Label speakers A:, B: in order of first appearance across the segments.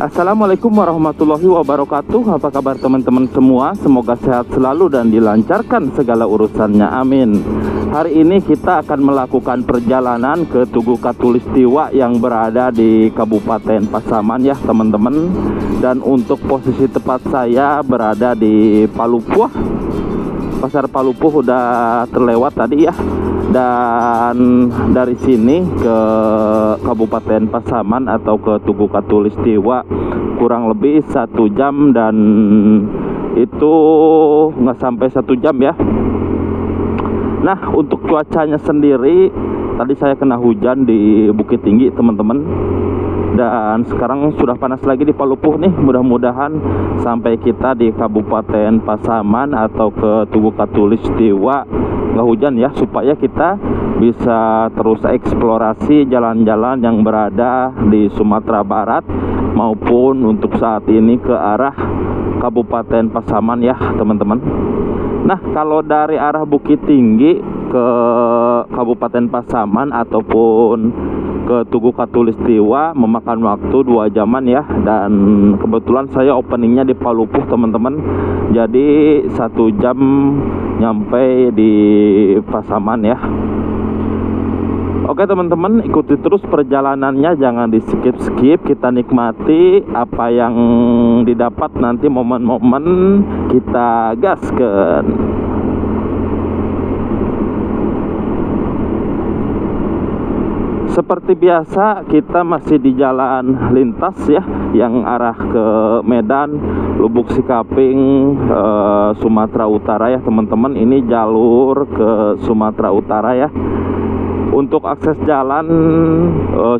A: Assalamualaikum warahmatullahi wabarakatuh. Apa kabar teman-teman semua? Semoga sehat selalu dan dilancarkan segala urusannya, amin. Hari ini kita akan melakukan perjalanan ke Tugu Katulistiwa yang berada di Kabupaten Pasaman ya teman-teman. Dan untuk posisi tepat saya berada di Palupuh. Pasar Palupuh udah terlewat tadi ya. Dan dari sini ke Kabupaten Pasaman atau ke Tugu Katulistiwa kurang lebih 1 jam, dan itu nggak sampai 1 jam ya. Nah, untuk cuacanya sendiri tadi saya kena hujan di Bukit Tinggi teman-teman, dan sekarang sudah panas lagi di Palupuh nih. Mudah-mudahan sampai kita di Kabupaten Pasaman atau ke Tugu Katulistiwa nggak hujan ya, supaya kita bisa terus eksplorasi jalan-jalan yang berada di Sumatera Barat maupun untuk saat ini ke arah Kabupaten Pasaman ya teman-teman. Nah, kalau dari arah Bukit Tinggi ke Kabupaten Pasaman ataupun ke Tugu Katulistiwa memakan waktu 2 jaman ya. Dan kebetulan saya openingnya di Palupuh teman-teman, jadi 1 jam nyampe di Pasaman ya. Oke teman-teman, ikuti terus perjalanannya, jangan di skip-skip. Kita nikmati apa yang didapat nanti, momen-momen kita gaskan. Seperti biasa kita masih di jalan lintas ya, yang arah ke Medan, Lubuk Sikaping, Sumatera Utara ya teman-teman. Ini jalur ke Sumatera Utara ya. Untuk akses jalan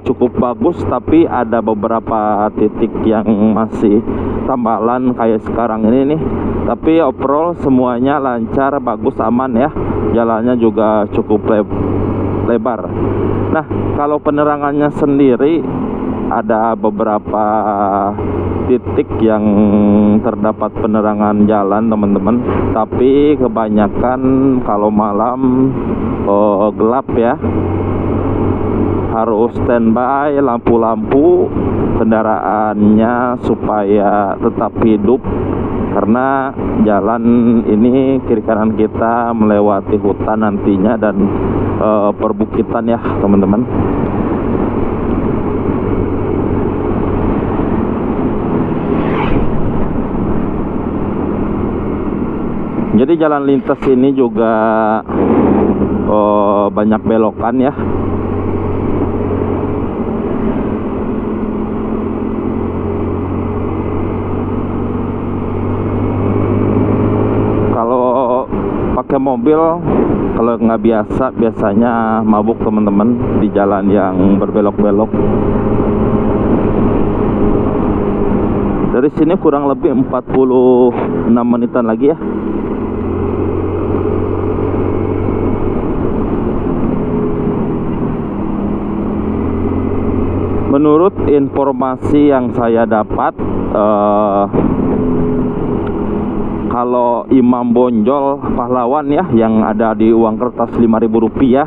A: cukup bagus, tapi ada beberapa titik yang masih tambalan kayak sekarang ini nih. Tapi overall semuanya lancar, bagus, aman ya. Jalannya juga cukup lebar. Nah, kalau penerangannya sendiri ada beberapa titik yang terdapat penerangan jalan teman-teman, tapi kebanyakan kalau malam gelap ya. Harus standby lampu-lampu kendaraannya supaya tetap hidup, karena jalan ini kiri kanan kita melewati hutan nantinya dan perbukitan ya teman-teman. Jadi jalan lintas ini juga banyak belokan ya. Kalau pakai mobil, kalau nggak biasanya mabuk teman-teman di jalan yang berbelok-belok. Dari sini kurang lebih 46 menitan lagi ya. Menurut informasi yang saya dapat, kalau Imam Bonjol pahlawan ya, yang ada di uang kertas Rp5.000,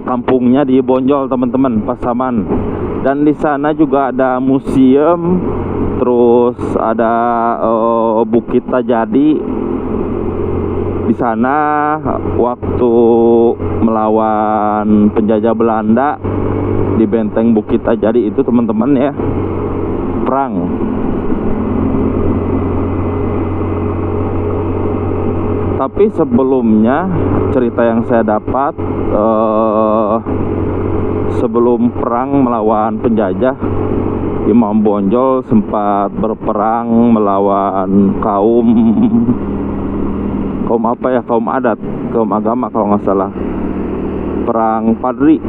A: kampungnya di Bonjol teman-teman, Pasaman. Dan di sana juga ada museum, terus ada Bukit Tajadi. Di sana waktu melawan penjajah Belanda di benteng Bukit Tajadi itu teman-teman ya, perang. Tapi sebelumnya cerita yang saya dapat, sebelum perang melawan penjajah, Imam Bonjol sempat berperang melawan kaum apa ya, kaum adat, kaum agama kalau nggak salah, perang Padri.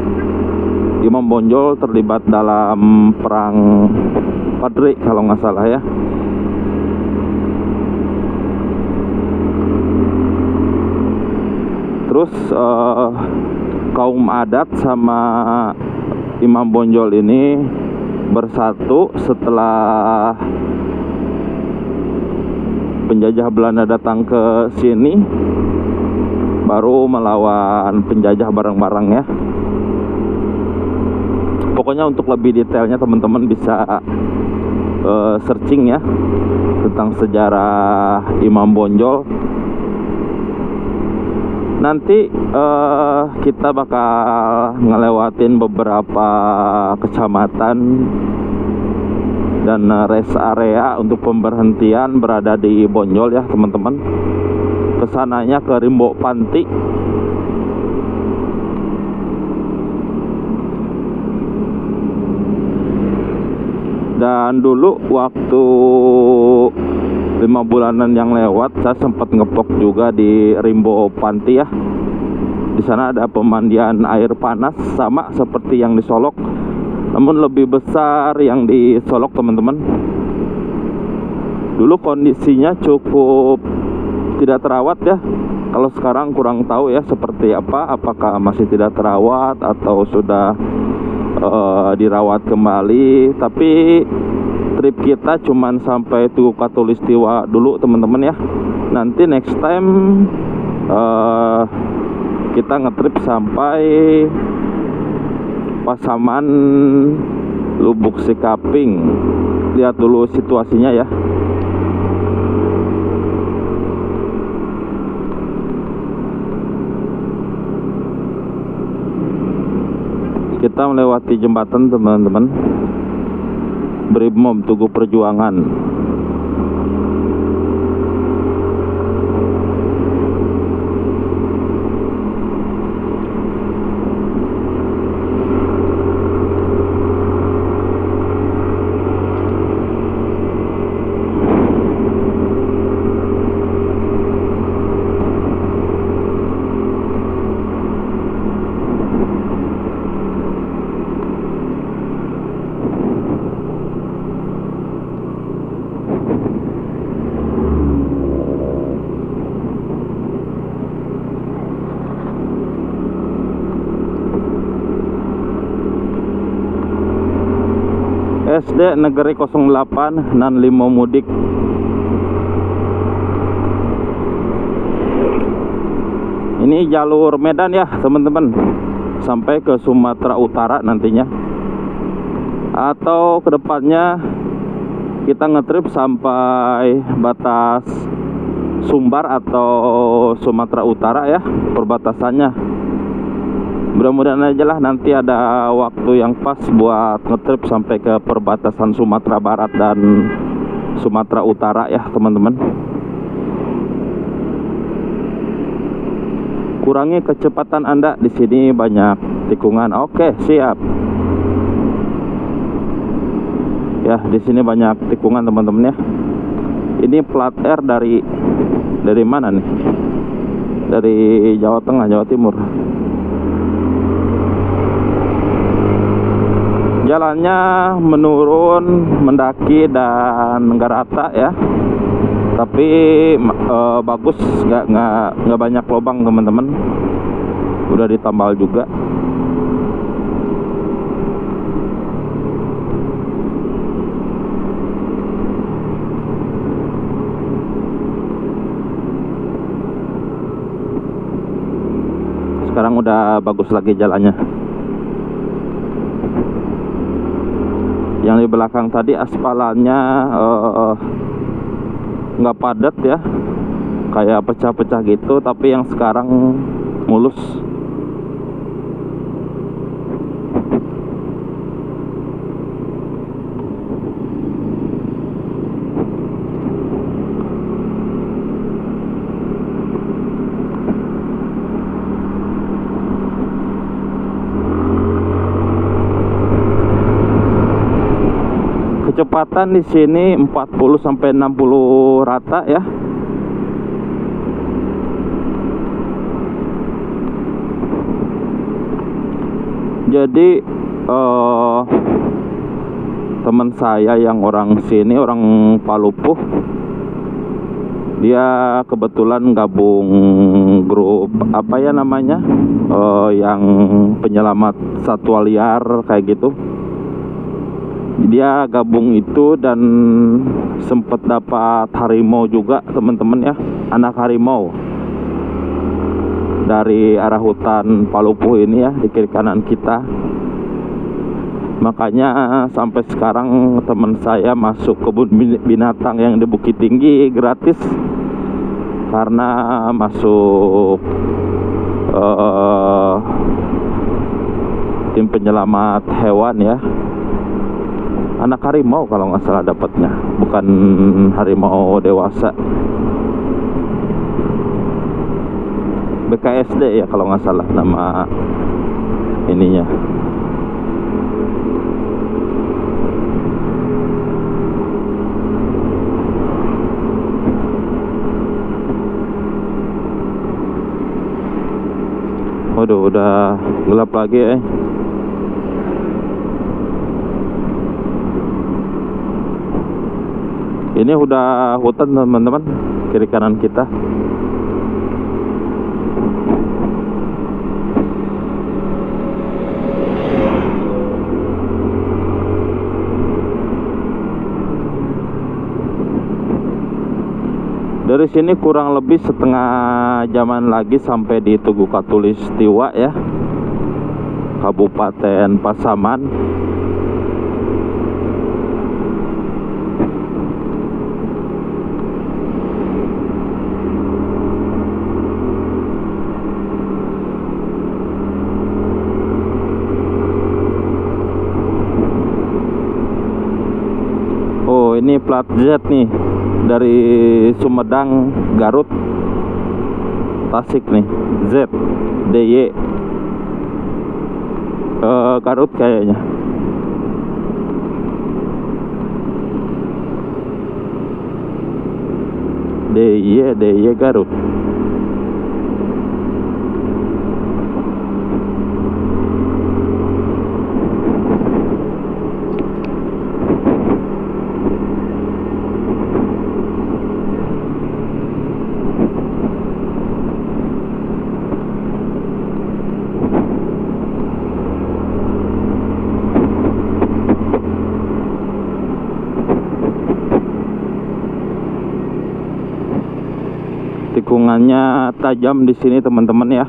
A: Imam Bonjol terlibat dalam perang Padri kalau nggak salah ya. Terus kaum adat sama Imam Bonjol ini bersatu setelah penjajah Belanda datang ke sini, baru melawan penjajah bareng-bareng ya. Pokoknya untuk lebih detailnya teman-teman bisa searching ya tentang sejarah Imam Bonjol. Nanti kita bakal ngelewatin beberapa kecamatan dan rest area untuk pemberhentian berada di Bonjol ya teman-teman. Kesananya ke Rimbo Panti. Dan dulu waktu 5 bulanan yang lewat saya sempat ngevlog juga di Rimbo Panti ya. Di sana ada pemandian air panas sama seperti yang di Solok, namun lebih besar yang di Solok teman-teman. Dulu kondisinya cukup tidak terawat ya. Kalau sekarang kurang tahu ya seperti apa, apakah masih tidak terawat atau sudah dirawat kembali. Tapi trip kita cuman sampai Tugu Katulistiwa dulu teman-teman ya. Nanti next time kita ngetrip sampai Pasaman Lubuk Sikaping. Lihat dulu situasinya ya. Kita melewati jembatan teman-teman, Brimob Tugu Perjuangan. SD Negeri 08 nan 5 mudik. Ini jalur Medan ya teman-teman, sampai ke Sumatera Utara nantinya, atau kedepannya kita ngetrip sampai batas Sumbar atau Sumatera Utara ya perbatasannya. Mudah-mudahan aja lah nanti ada waktu yang pas buat ngetrip sampai ke perbatasan Sumatera Barat dan Sumatera Utara ya teman-teman. Kurangi kecepatan Anda, di sini banyak tikungan. Oke, siap. Ya, di sini banyak tikungan teman-teman ya. Ini plat R dari mana nih? Dari Jawa Tengah, Jawa Timur. Jalannya menurun, mendaki dan nggak rata ya, tapi bagus, nggak banyak lubang teman-teman. Udah ditambal juga. Sekarang udah bagus lagi jalannya. Yang di belakang tadi aspalannya nggak padat ya, kayak pecah-pecah gitu, tapi yang sekarang mulus. Kecepatan di sini 40 sampai 60 rata ya. Jadi teman saya yang orang sini, orang Palupuh, dia kebetulan gabung grup apa ya namanya, yang penyelamat satwa liar kayak gitu. Dia gabung itu dan sempat dapat harimau juga teman-teman ya, anak harimau dari arah hutan Palupuh ini ya, di kiri kanan kita. Makanya sampai sekarang teman saya masuk kebun binatang yang di Bukit Tinggi gratis, karena masuk tim penyelamat hewan ya. Anak harimau kalau nggak salah dapatnya, bukan harimau dewasa. BKSD ya kalau nggak salah nama ininya. Waduh, udah gelap lagi ya. Ini udah hutan teman-teman, kiri kanan kita. Dari sini kurang lebih setengah jaman lagi sampai di Tugu Katulistiwa ya, Kabupaten Pasaman. Oh, ini plat Z nih, dari Sumedang, Garut, Tasik nih, Z, DY, Garut kayaknya. DY Garut. Tikungannya tajam di sini teman-teman ya.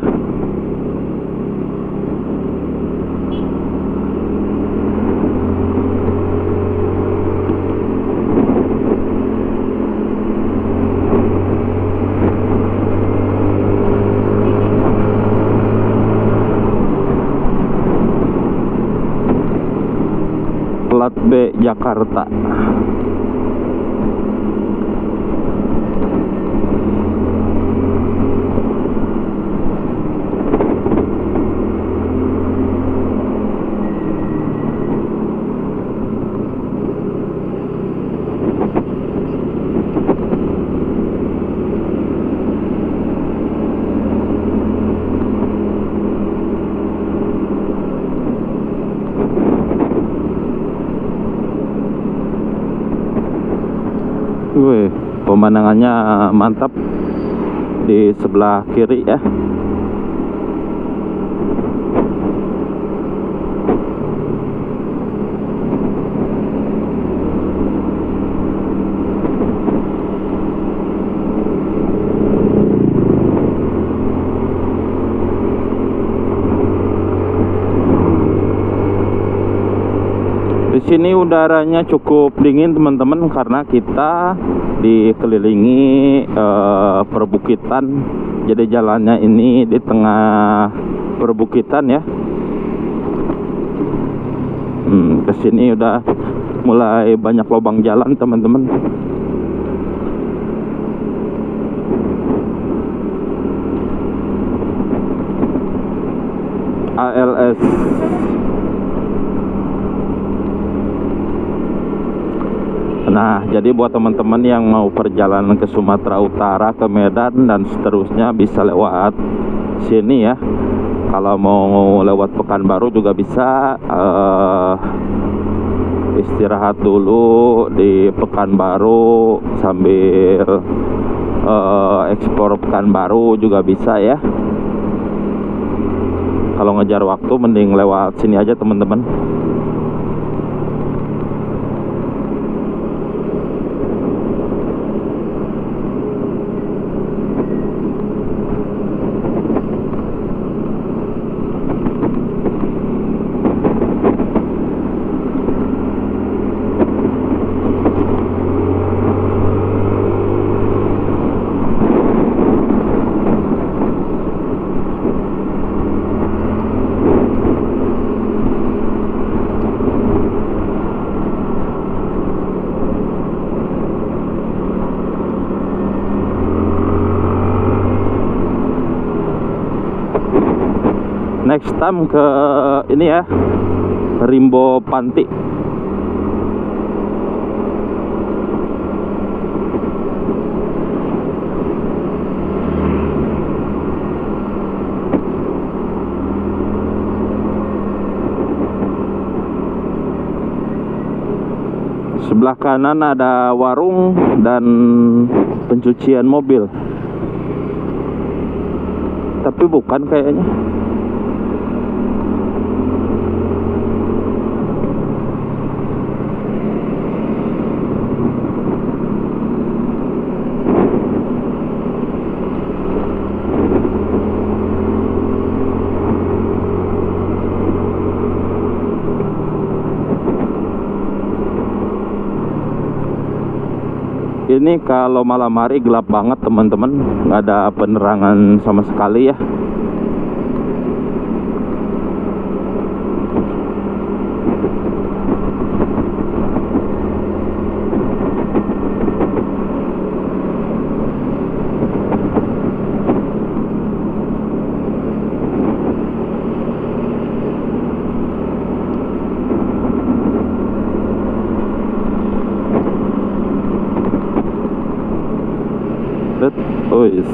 A: Plat B Jakarta. Wih, pemandangannya mantap di sebelah kiri ya. Di sini udaranya cukup dingin teman-teman, karena kita dikelilingi perbukitan. Jadi jalannya ini di tengah perbukitan ya. Kesini udah mulai banyak lubang jalan teman-teman. ALS. Nah, jadi buat teman-teman yang mau perjalanan ke Sumatera Utara, ke Medan dan seterusnya bisa lewat sini ya. Kalau mau lewat Pekanbaru juga bisa, istirahat dulu di Pekanbaru sambil eksplor Pekanbaru juga bisa ya. Kalau ngejar waktu mending lewat sini aja teman-teman. next time ke ini ya, Rimbo Panti. Sebelah kanan ada warung dan pencucian mobil. Tapi bukan kayaknya. Ini kalau malam hari gelap banget teman-teman, nggak ada penerangan sama sekali ya. Oh yes.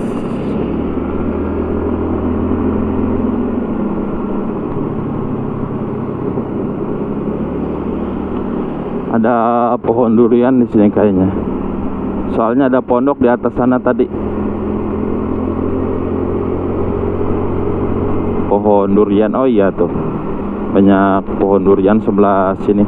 A: Ada pohon durian di sini kayaknya. Soalnya ada pondok di atas sana tadi. Pohon durian, oh iya tuh. Banyak pohon durian sebelah sini.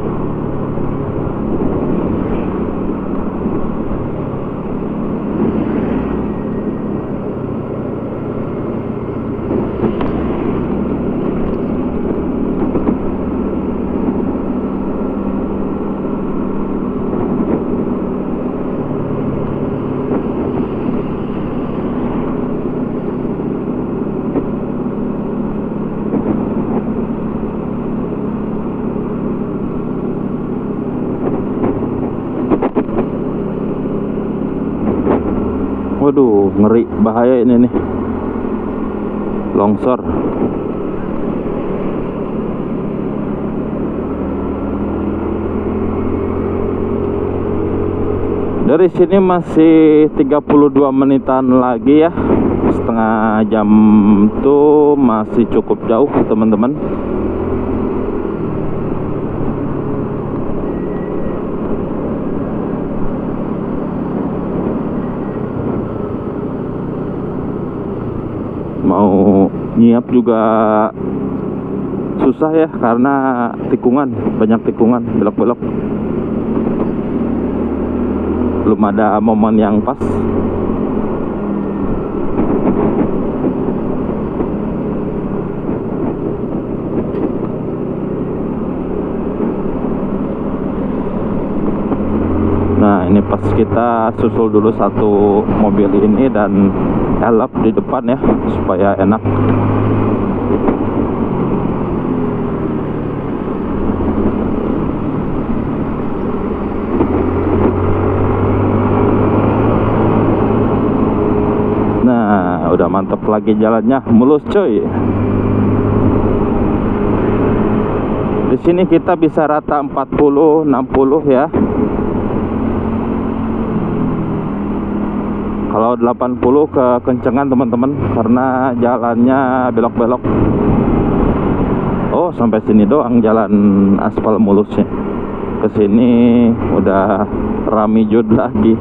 A: Waduh, ngeri, bahaya ini nih. Longsor. Dari sini masih 32 menitan lagi ya. Setengah jam tuh masih cukup jauh teman-teman. Mau nyiap juga susah ya, karena tikungan, banyak tikungan, belok-belok. Belum ada momen yang pas. Nah ini pas kita susul dulu satu mobil ini dan elap di depan ya, supaya enak. Nah udah mantep lagi jalannya, mulus coy. Di sini kita bisa rata 40, 60 ya. Kalau 80 kekencengan teman-teman, karena jalannya belok-belok. Oh sampai sini doang jalan aspal mulusnya. Kesini udah rami jud lagi.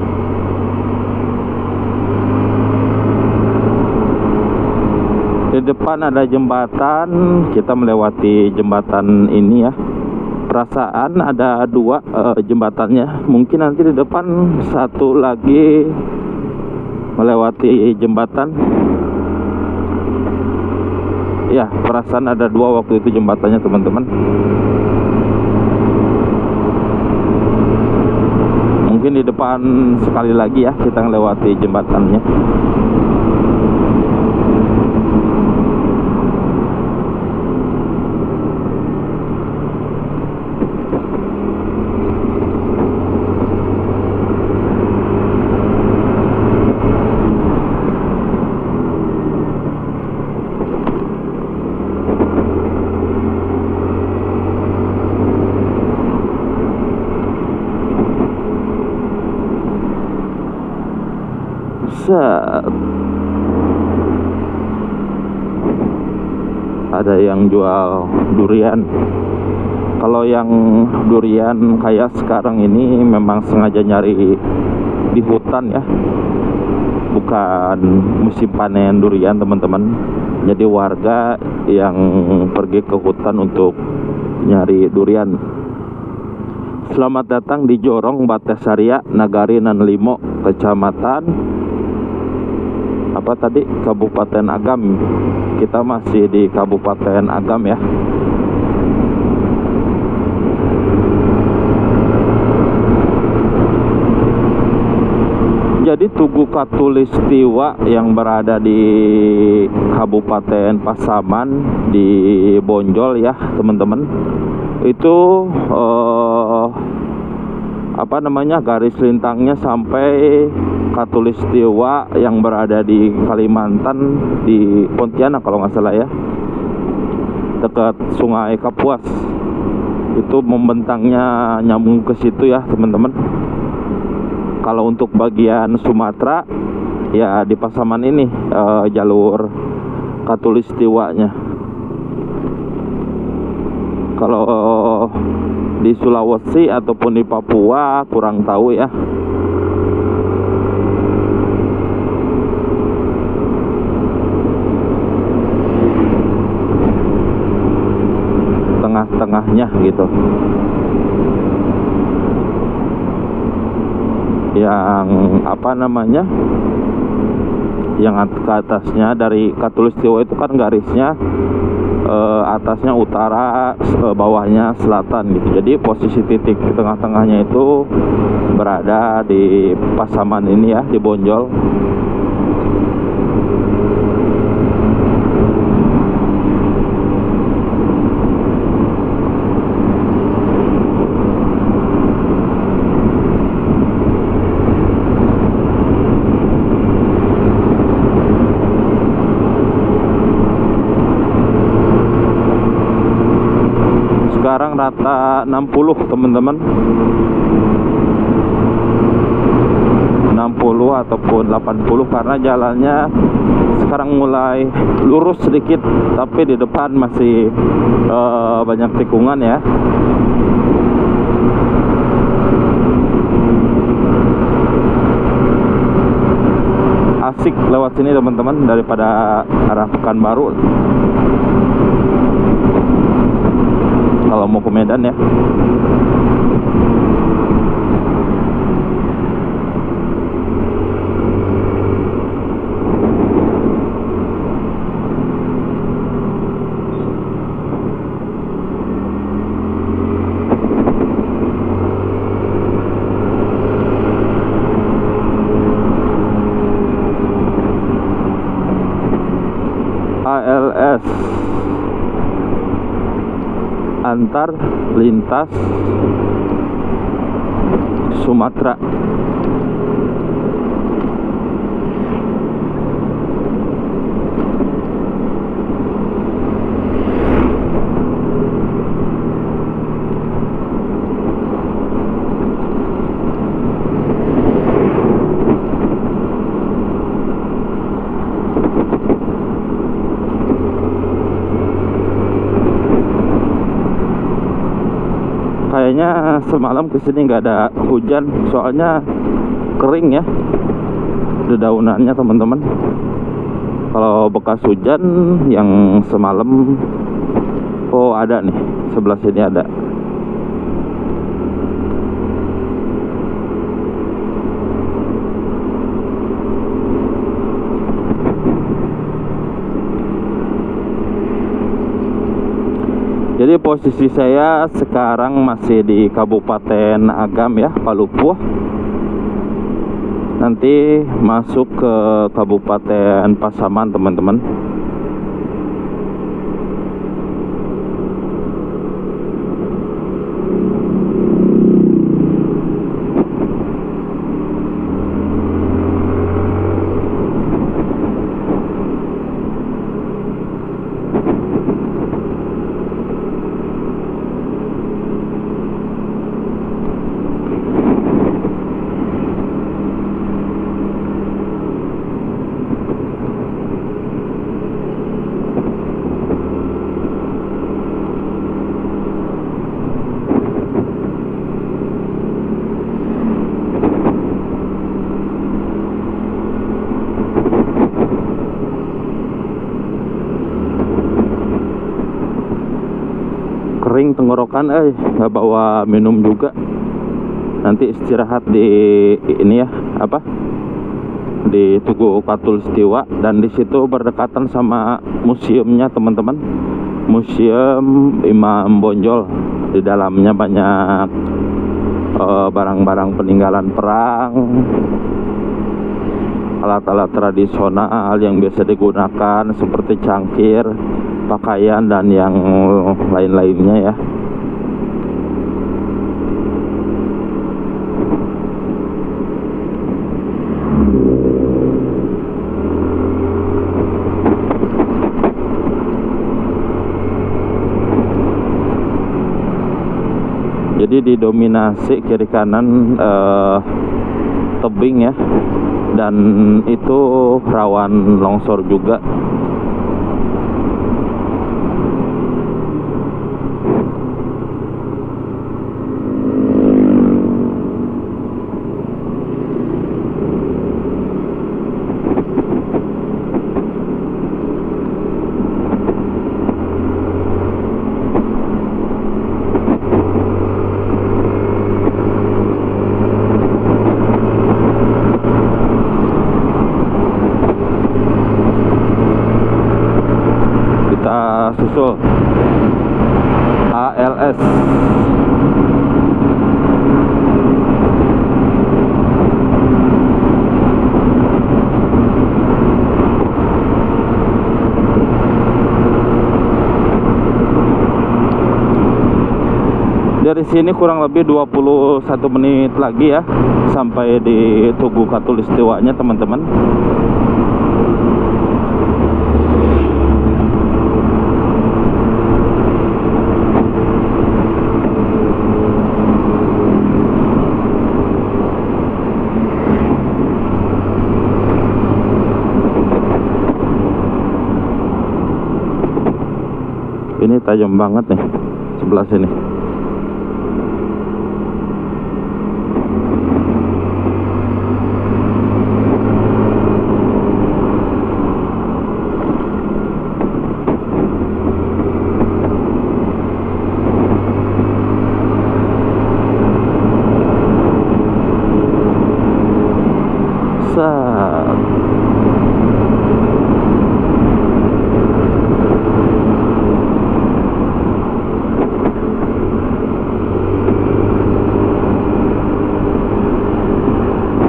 A: Di depan ada jembatan, kita melewati jembatan ini ya. Perasaan ada dua jembatannya. Mungkin nanti di depan satu lagi melewati jembatan. Ya, perasaan ada dua waktu itu jembatannya teman-teman. Mungkin di depan sekali lagi ya kita melewati jembatannya. Set. Ada yang jual durian. Kalau yang durian kayak sekarang ini memang sengaja nyari di hutan ya, bukan musim panen durian teman-teman. Jadi warga yang pergi ke hutan untuk nyari durian. Selamat datang di Jorong Batesaria, Nagari Nanlimo, Kecamatan apa tadi? Kabupaten Agam. Kita masih di Kabupaten Agam ya. Jadi Tugu Katulistiwa yang berada di Kabupaten Pasaman di Bonjol ya teman-teman, itu garis lintangnya sampai Katulistiwa yang berada di Kalimantan, di Pontianak kalau nggak salah ya, dekat Sungai Kapuas. Itu membentangnya nyambung ke situ ya teman-teman. Kalau untuk bagian Sumatera ya di Pasaman ini jalur Katulistiwanya. Kalau di Sulawesi ataupun di Papua kurang tahu ya. Tengah-tengahnya gitu. Yang yang ke atasnya dari Katulistiwa itu kan garisnya atasnya utara, bawahnya selatan gitu. Jadi posisi titik di tengah-tengahnya itu berada di Pasaman ini ya, di Bonjol. Sekarang rata 60 teman-teman, 60 ataupun 80 karena jalannya sekarang mulai lurus sedikit, tapi di depan masih banyak tikungan ya. Asik lewat sini teman-teman daripada arah Pekanbaru kalau mau ke Medan ya. ALS, antar lintas Sumatera. Kayaknya semalam kesini nggak ada hujan, soalnya kering ya dedaunannya teman-teman. Kalau bekas hujan yang semalam, oh ada nih, sebelah sini ada. Jadi posisi saya sekarang masih di Kabupaten Agam ya, Palupuh. Nanti masuk ke Kabupaten Pasaman teman-teman. kering tenggorokan, nggak bawa minum juga. Nanti istirahat di ini ya, apa? Di Tugu Katulistiwa, dan di situ berdekatan sama museumnya teman-teman. Museum Imam Bonjol. Di dalamnya banyak barang-barang peninggalan perang, alat-alat tradisional yang biasa digunakan seperti cangkir, pakaian, dan yang lain-lainnya ya. Jadi didominasi kiri kanan tebing ya, dan itu rawan longsor juga. Susul ALS. Dari sini kurang lebih 21 menit lagi ya sampai di Tugu Katulistiwanya teman-teman. Ini tajam banget nih sebelah sini.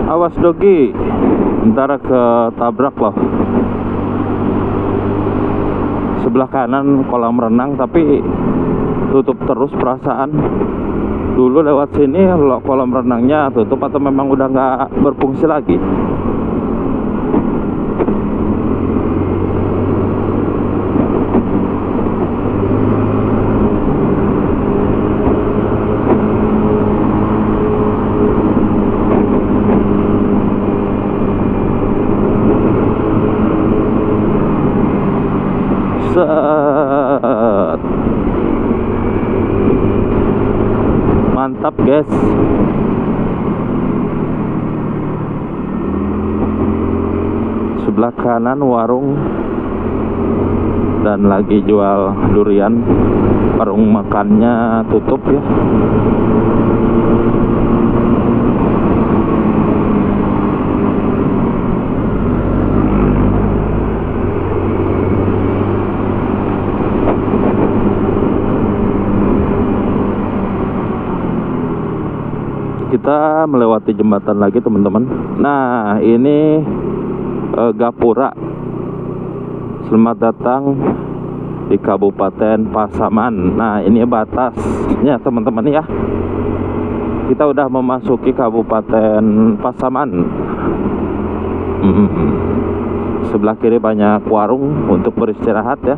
A: Awas Dogi, ntar ketabrak loh. Sebelah kanan kolam renang tapi tutup terus perasaan. Dulu lewat sini kolam renangnya tutup atau memang udah nggak berfungsi lagi. Mantap guys. Sebelah kanan warung dan lagi jual durian. Warung makannya tutup ya. Kita melewati jembatan lagi teman-teman. Nah ini Gapura. Selamat datang di Kabupaten Pasaman. Nah ini batasnya teman-teman ya. Kita udah memasuki Kabupaten Pasaman. Sebelah kiri banyak warung untuk beristirahat ya.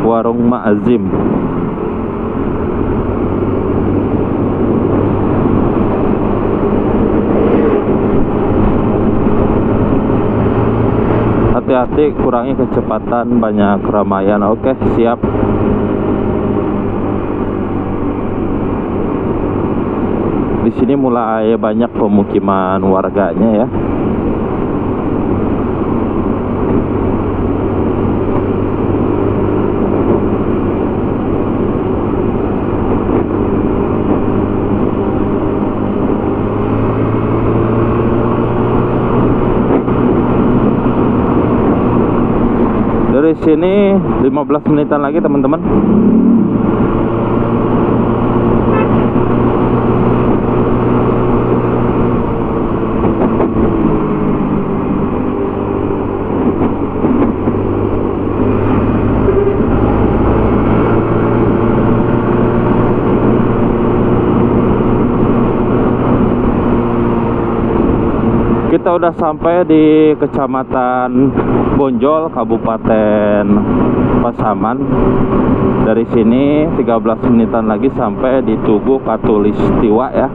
A: Warung Ma'azim. Hati-hati, kurangi kecepatan, banyak keramaian. Oke, siap. di sini mulai banyak pemukiman warganya ya. Dari sini 15 menitan lagi teman-teman. Kita udah sampai di Kecamatan Bonjol, Kabupaten Pasaman. Dari sini 13 menitan lagi sampai di Tugu Katulistiwa ya.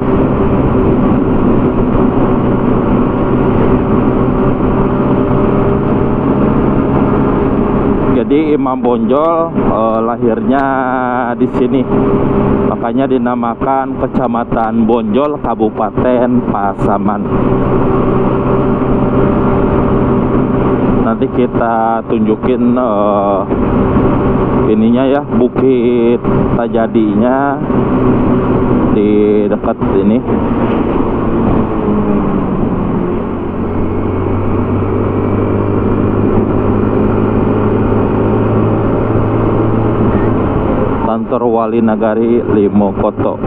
A: Jadi Imam Bonjol lahirnya di sini, makanya dinamakan Kecamatan Bonjol, Kabupaten Pasaman. Nanti kita tunjukin ininya ya, Bukit Tajadinya di dekat ini. Kantor Wali Nagari Limokoto.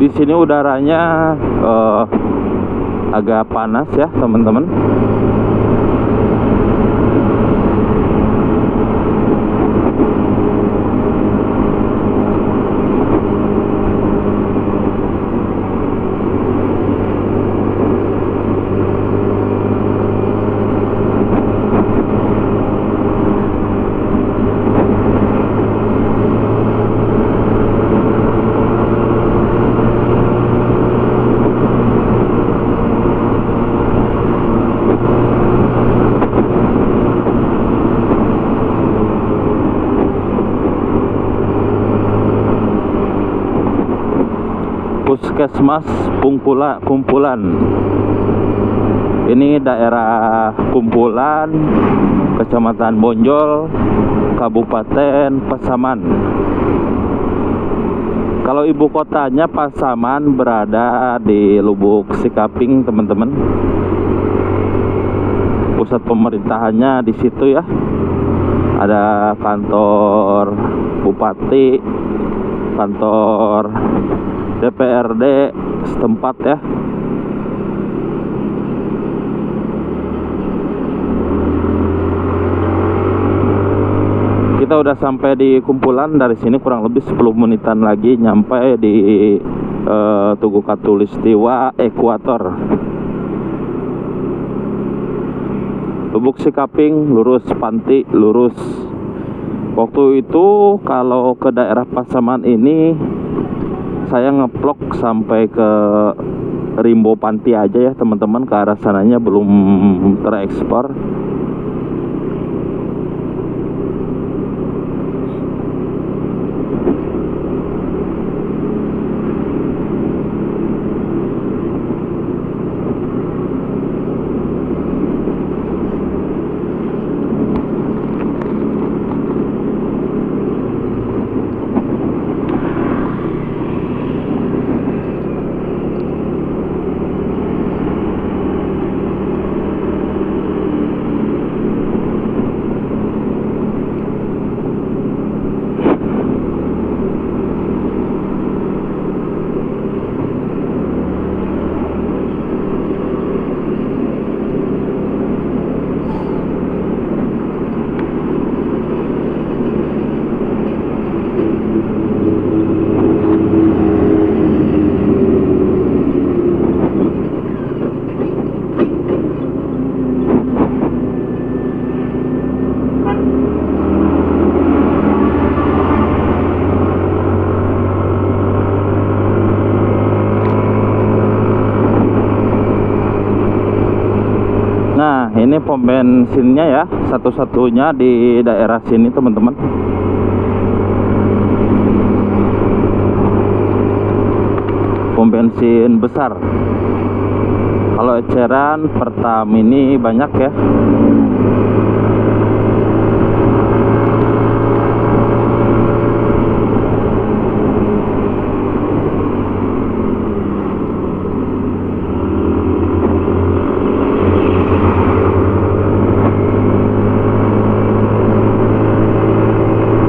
A: Di sini udaranya agak panas ya teman-teman. Puskesmas Kumpulan. Ini daerah Kumpulan, Kecamatan Bonjol, Kabupaten Pasaman. Kalau ibu kotanya Pasaman berada di Lubuk Sikaping, teman-teman. Pusat pemerintahannya di situ ya. Ada kantor bupati, kantor DPRD setempat ya. Kita udah sampai di Kumpulan. Dari sini kurang lebih 10 menitan lagi nyampe di Tugu Katulistiwa Ekuator. Lubuk Sikaping lurus, Panti lurus. Waktu itu kalau ke daerah Pasaman ini saya ngeplok sampai ke Rimbo Panti aja ya teman-teman, ke arah sananya belum terekspor. pom bensinnya ya, satu-satunya di daerah sini teman-teman. Pom bensin besar. Kalau eceran Pertamini banyak ya.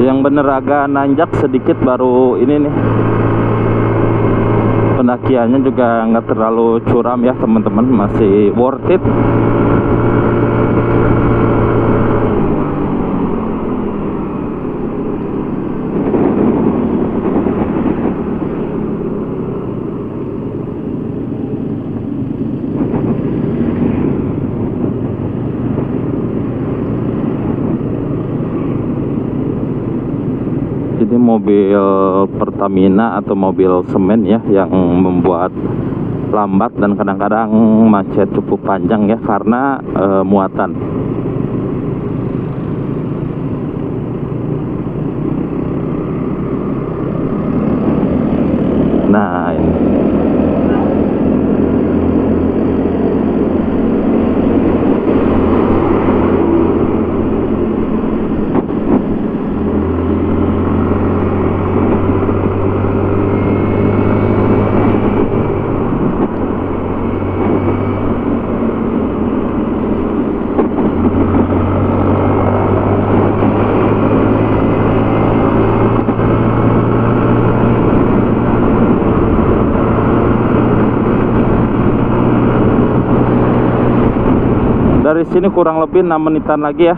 A: Yang bener agak nanjak sedikit baru ini nih. Pendakiannya juga nggak terlalu curam ya teman-teman, masih worth it. Ini mobil Pertamina atau mobil semen ya yang membuat lambat dan kadang-kadang macet cukup panjang ya karena muatan. Nah ini. Dari sini kurang lebih 6 menitan lagi ya.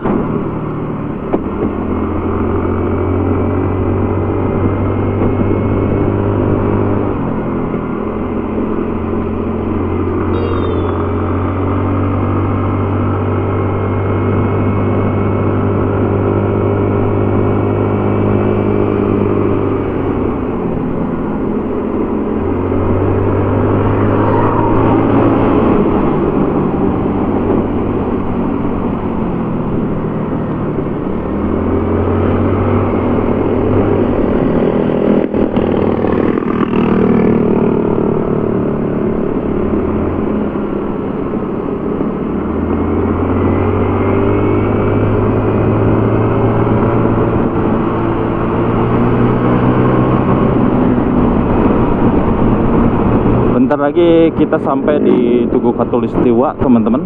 A: Bentar lagi kita sampai di Tugu Khatulistiwa teman-teman.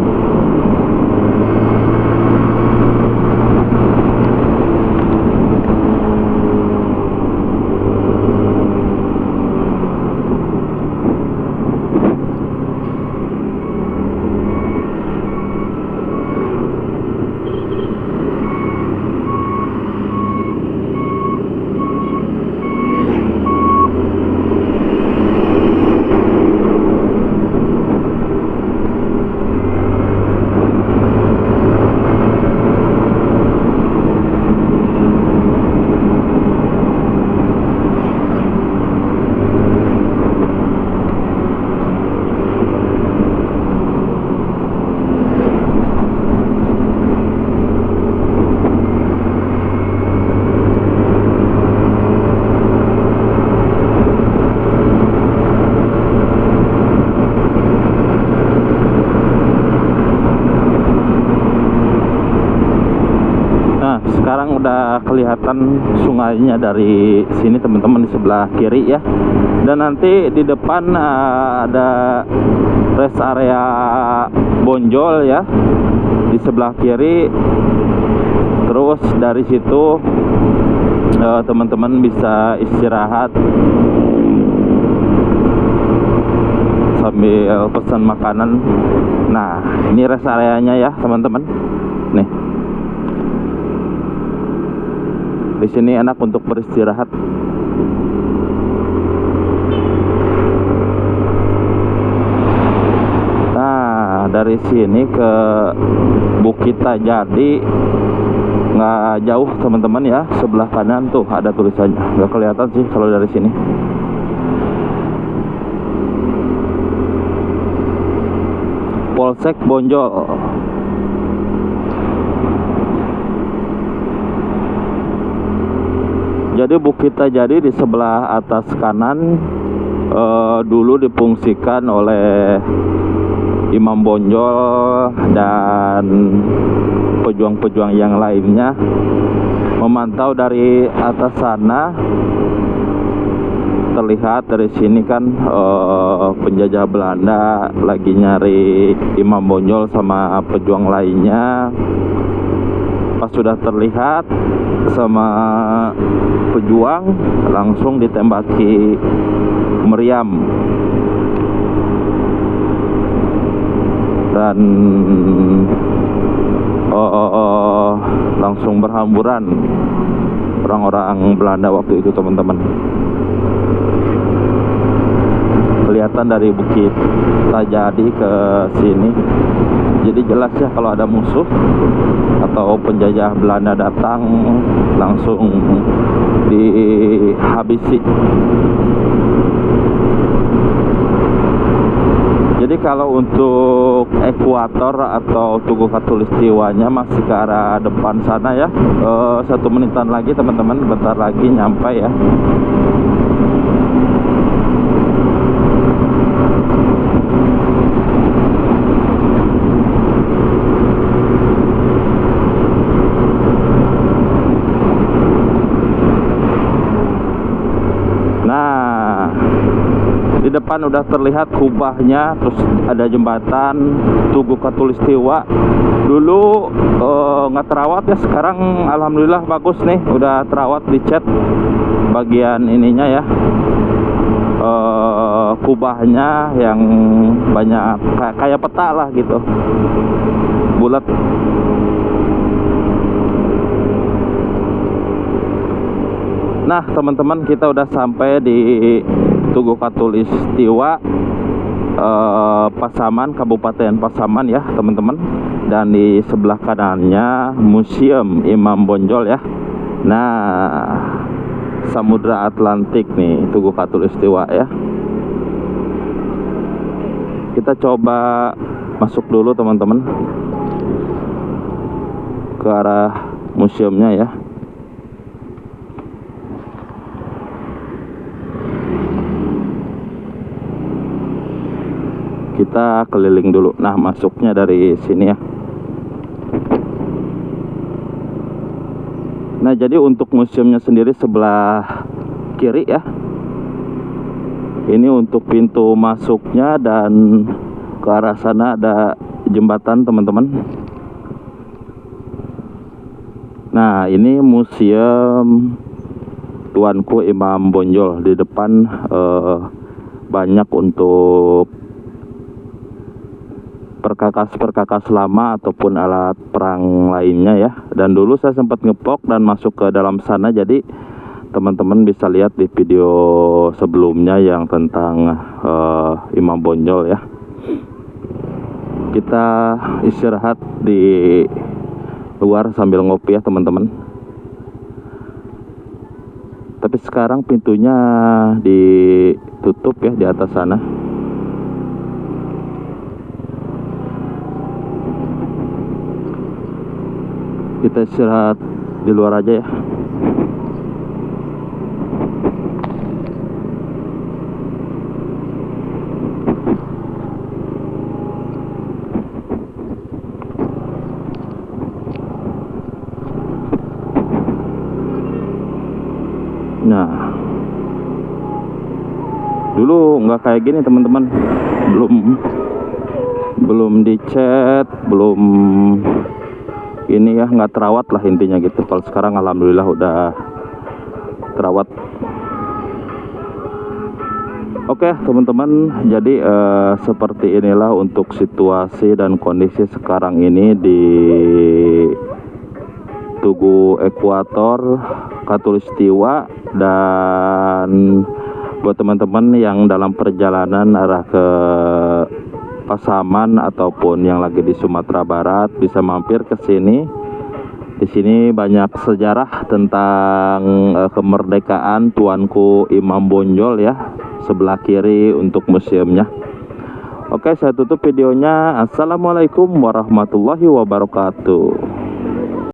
A: Sekarang udah kelihatan sungainya dari sini teman-teman, di sebelah kiri ya. Dan nanti di depan ada rest area Bonjol ya di sebelah kiri. Terus dari situ teman-teman bisa istirahat sambil pesan makanan. Nah, ini rest areanya ya teman-teman. Nih, di sini enak untuk beristirahat. Nah, dari sini ke Bukit Tajadi nggak jauh teman-teman ya. Sebelah kanan tuh ada tulisannya, nggak kelihatan sih kalau dari sini. Polsek Bonjol. Jadi Bukit Tajadi di sebelah atas kanan dulu difungsikan oleh Imam Bonjol dan pejuang-pejuang yang lainnya. Memantau dari atas sana, terlihat dari sini kan penjajah Belanda lagi nyari Imam Bonjol sama pejuang lainnya. Pas sudah terlihat sama pejuang, langsung ditembaki meriam dan langsung berhamburan orang-orang Belanda waktu itu, teman-teman. Kelihatan dari Bukit Tajadi ke sini, jadi jelas ya kalau ada musuh atau penjajah Belanda datang langsung dihabisi. Jadi kalau untuk ekuator atau Tugu Khatulistiwanya masih ke arah depan sana ya. 1 menitan lagi teman-teman, bentar lagi nyampe ya. Di depan udah terlihat kubahnya, terus ada jembatan Tugu Khatulistiwa. Dulu nggak terawat ya, sekarang alhamdulillah bagus nih, udah terawat, dicat bagian ininya ya, kubahnya yang banyak kayak peta lah gitu, bulat. Nah teman-teman, kita udah sampai di Tugu Khatulistiwa, Pasaman, Kabupaten Pasaman ya teman-teman. Dan di sebelah kanannya Museum Imam Bonjol ya. Nah, Samudra Atlantik nih Tugu Khatulistiwa ya. Kita coba masuk dulu teman-teman ke arah museumnya ya. Kita keliling dulu. Nah, masuknya dari sini ya. Nah, jadi untuk museumnya sendiri sebelah kiri ya. Ini untuk pintu masuknya, dan ke arah sana ada jembatan teman-teman. Nah, ini museum Tuanku Imam Bonjol. Di depan banyak untuk perkakas-perkakas lama ataupun alat perang lainnya ya. Dan dulu saya sempat ngepok dan masuk ke dalam sana, jadi teman-teman bisa lihat di video sebelumnya yang tentang Imam Bonjol ya. Kita istirahat di luar sambil ngopi ya teman-teman. Tapi sekarang pintunya ditutup ya di atas sana. Kita istirahat di luar aja ya. Nah, dulu nggak kayak gini teman-teman, belum dicat, belum ini ya, nggak terawat lah intinya gitu. Kalau sekarang alhamdulillah udah terawat. Oke teman-teman, jadi seperti inilah untuk situasi dan kondisi sekarang ini di Tugu Ekuator Khatulistiwa. Dan buat teman-teman yang dalam perjalanan arah ke Pasaman ataupun yang lagi di Sumatera Barat, bisa mampir ke sini. Di sini banyak sejarah tentang kemerdekaan Tuanku Imam Bonjol ya. Sebelah kiri untuk museumnya. Oke, saya tutup videonya. Assalamualaikum warahmatullahi wabarakatuh.